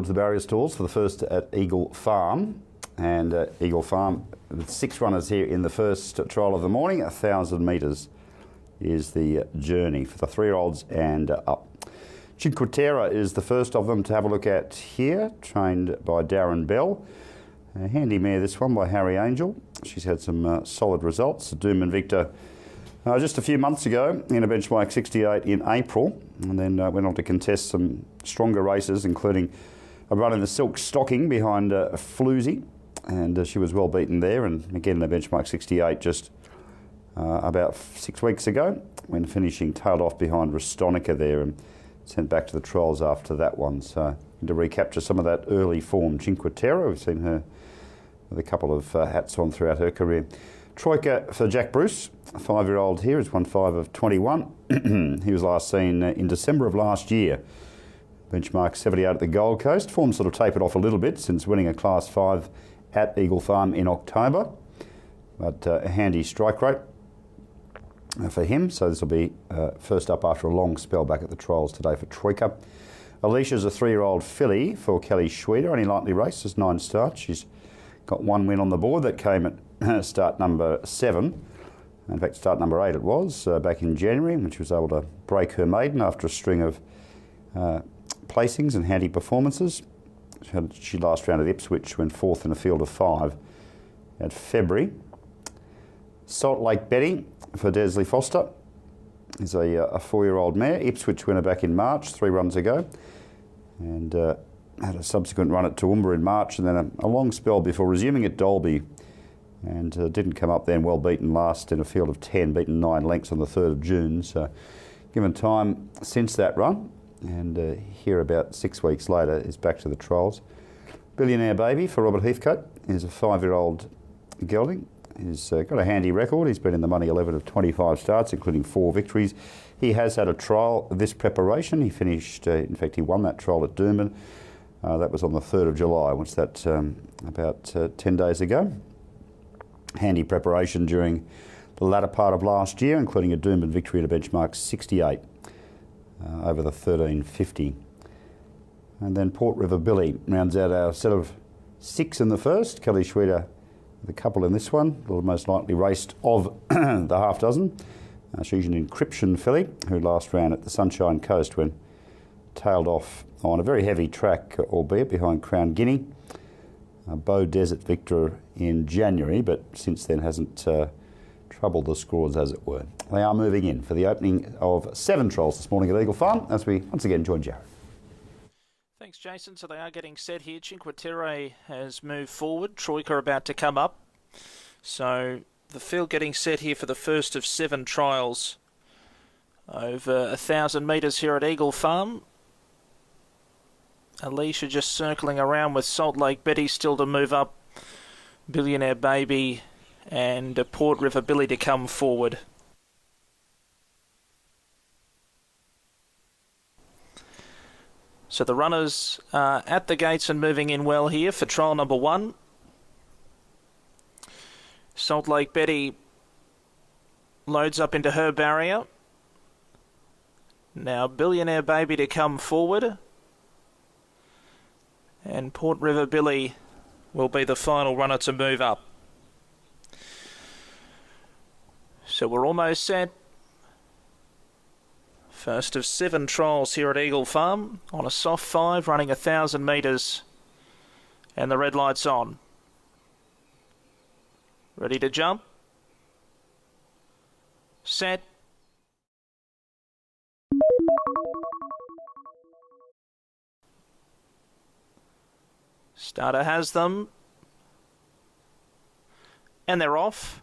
towards the barrier stalls for the first at Eagle Farm. And Eagle Farm, with 6 runners here in the first trial of the morning. 1,000 metres is the journey for the 3-year-olds and up. Cinque Terre is the first of them to have a look at here, trained by Darren Bell. A handy mare, this one, by Harry Angel. She's had some solid results. The Doom Invicta just a few months ago in a benchmark 68 in April, and then went on to contest some stronger races, including a run in the Silk Stocking behind Floozy, and she was well beaten there, and again in a benchmark 68 just about 6 weeks ago, when finishing tailed off behind Restonica there and sent back to the trials after that one. So to recapture some of that early form. Cinque Terre, we've seen her with a couple of hats on throughout her career. Troika for Jack Bruce, a 5-year-old here, has won 5 of 21. He was last seen in December of last year. Benchmark 78 at the Gold Coast. Form sort of tapered off a little bit since winning a Class 5 at Eagle Farm in October. But a handy strike rate for him. So this will be first up after a long spell back at the trials today for Troika. Alicia's a 3-year-old filly for Kelly Schweder, only lightly raced, has 9 starts. She's got 1 win on the board that came at start number 7. In fact, start number 8 it was back in January, when she was able to break her maiden after a string of placings and handy performances. She last round at Ipswich, went 4th in a field of 5 at February. Salt Lake Betty for Desley Foster is a 4-year-old mare. Ipswich winner back in March, 3 runs ago, and had a subsequent run at Toowoomba in March, and then a long spell before resuming at Dalby, and didn't come up then, well beaten last in a field of 10, beaten 9 lengths on the 3rd of June. So given time since that run, and here about 6 weeks later is back to the trials. Billionaire Baby for Robert Heathcote is a 5-year-old gelding. He's got a handy record. He's been in the money 11 of 25 starts, including 4 victories. He has had a trial this preparation. He finished, in fact, he won that trial at Doomben. That was on the 3rd of July, which that about 10 days ago. Handy preparation during the latter part of last year, including a Doomben victory at a benchmark 68 over the 1350. And then Port River Billy rounds out our set of 6 in the first. Kelly Schweder with a couple in this one, the most lightly raced of the half dozen. She's an Encryption filly who last ran at the Sunshine Coast when tailed off on a very heavy track, albeit behind Crown Guinea. Bow Desert victor in January, but since then hasn't troubled the scores, as it were. They are moving in for the opening of 7 trials this morning at Eagle Farm, as we once again join Jared. Thanks, Jason. So they are getting set here. Cinque Terre has moved forward. Troika about to come up. So the field getting set here for the first of 7 trials over 1,000 metres here at Eagle Farm. Alicia just circling around with Salt Lake Betty still to move up. Billionaire Baby and Port River Billy to come forward. So the runners are at the gates and moving in well here for trial number 1. Salt Lake Betty loads up into her barrier. Now Billionaire Baby to come forward. And Port River Billy will be the final runner to move up. So we're almost set. First of 7 trials here at Eagle Farm on a soft 5, running 1,000 metres. And the red light's on. Ready to jump. Set. Starter has them. And they're off.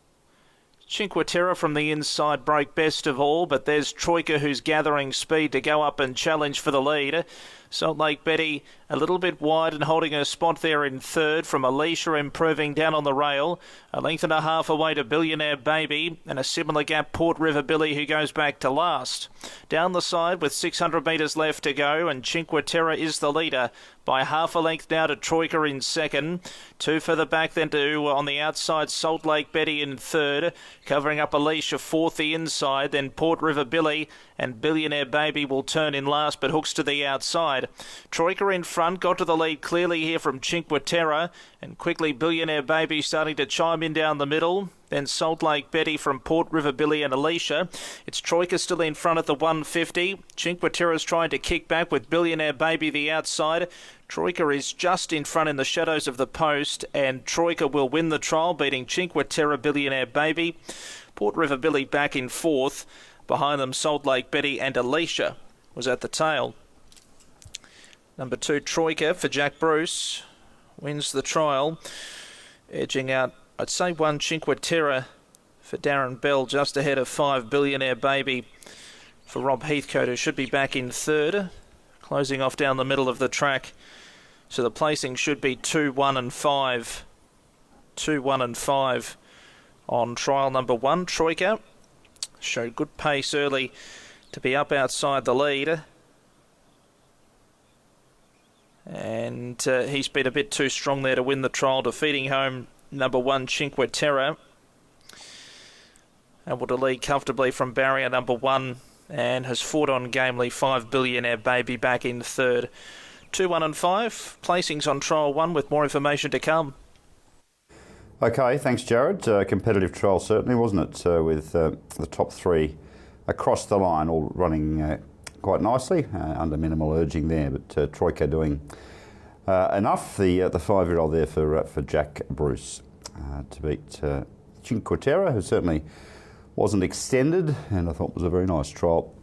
Cinque Terre from the inside broke best of all, but there's Troika who's gathering speed to go up and challenge for the lead. Salt Lake Betty a little bit wide and holding her spot there in 3rd from Alicia, improving down on the rail. A length and a half away to Billionaire Baby, and a similar gap Port River Billy, who goes back to last. Down the side with 600 metres left to go, and Cinque Terre is the leader by half a length now to Troika in 2nd. 2 further back then to on the outside Salt Lake Betty in 3rd, covering up Alicia 4th the inside, then Port River Billy and Billionaire Baby will turn in last but hooks to the outside. outside. Troika in front, got to the lead clearly here from Cinque Terre, and quickly Billionaire Baby starting to chime in down the middle. Then Salt Lake Betty from Port River Billy and Alicia. It's Troika still in front at the 150. Cinque Terre's trying to kick back with Billionaire Baby the outside. Troika is just in front in the shadows of the post, and Troika will win the trial, beating Cinque Terre, Billionaire Baby. Port River Billy back in fourth. Behind them, Salt Lake Betty and Alicia was at the tail. Number 2, Troika for Jack Bruce, wins the trial. Edging out, I'd say 1, Cinque Terre for Darren Bell, just ahead of 5, Billionaire Baby for Rob Heathcote, who should be back in third. Closing off down the middle of the track. So the placing should be 2, 1 and 5. 2, 1 and 5 on trial number 1. Troika showed good pace early to be up outside the lead. And he's been a bit too strong there to win the trial, defeating home number 1, Cinque Terre. Able to lead comfortably from barrier number 1, and has fought on gamely 5, Billionaire Baby back in third. 2, 1 and 5. Placings on trial 1 with more information to come. Okay, thanks Jared. Competitive trial certainly, wasn't it? With the top 3 across the line, all running quite nicely, under minimal urging there, but Troika doing enough. The 5-year-old there for Jack Bruce to beat Cinque Terre, who certainly wasn't extended, and I thought was a very nice trial.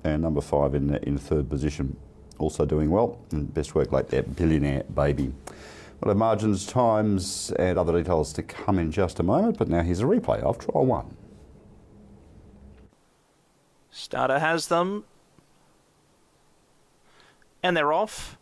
And number 5 in third position, also doing well. And best work late there, Billionaire Baby. We'll have margins, times, and other details to come in just a moment. But now here's a replay of trial 1. Starter has them, and they're off.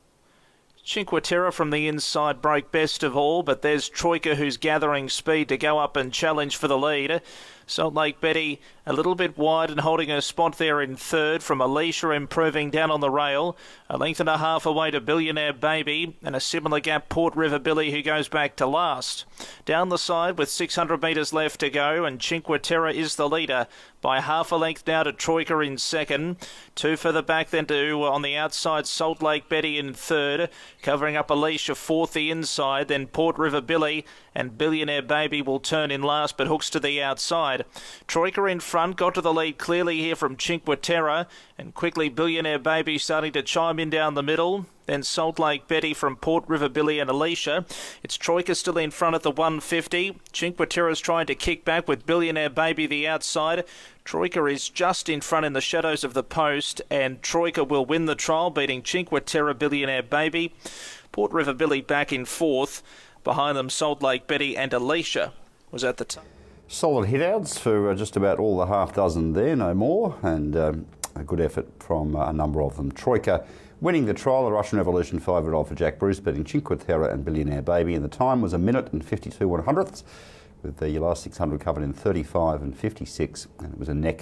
Cinque Terre from the inside broke best of all, but there's Troika who's gathering speed to go up and challenge for the lead. Salt Lake Betty a little bit wide and holding her spot there in third, from Alicia improving down on the rail. A length and a half away to Billionaire Baby, and a similar gap Port River Billy, who goes back to last. Down the side with 600 metres left to go, and Cinque Terre is the leader by half a length now to Troika in second. 2 further back then to on the outside Salt Lake Betty in third, covering up Alicia fourth the inside, then Port River Billy and Billionaire Baby will turn in last but hooks to the outside. Troika in front, got to the lead clearly here from Cinque Terre, and quickly Billionaire Baby starting to chime in down the middle. Then Salt Lake Betty from Port River Billy and Alicia. It's Troika still in front at the 150. Cinque Terre's trying to kick back with Billionaire Baby the outside. Troika is just in front in the shadows of the post, and Troika will win the trial, beating Cinque Terre, Billionaire Baby. Port River Billy back in fourth. Behind them, Salt Lake Betty and Alicia was at the top. Solid hit-outs for just about all the half dozen there, no more, and a good effort from a number of them. Troika winning the trial, the Russian Revolution 5-year-old for Jack Bruce, beating Cinque Terre and Billionaire Baby, and the time was 1 minute and 52 100ths, with the last 600 covered in 35 and 56, and it was a neck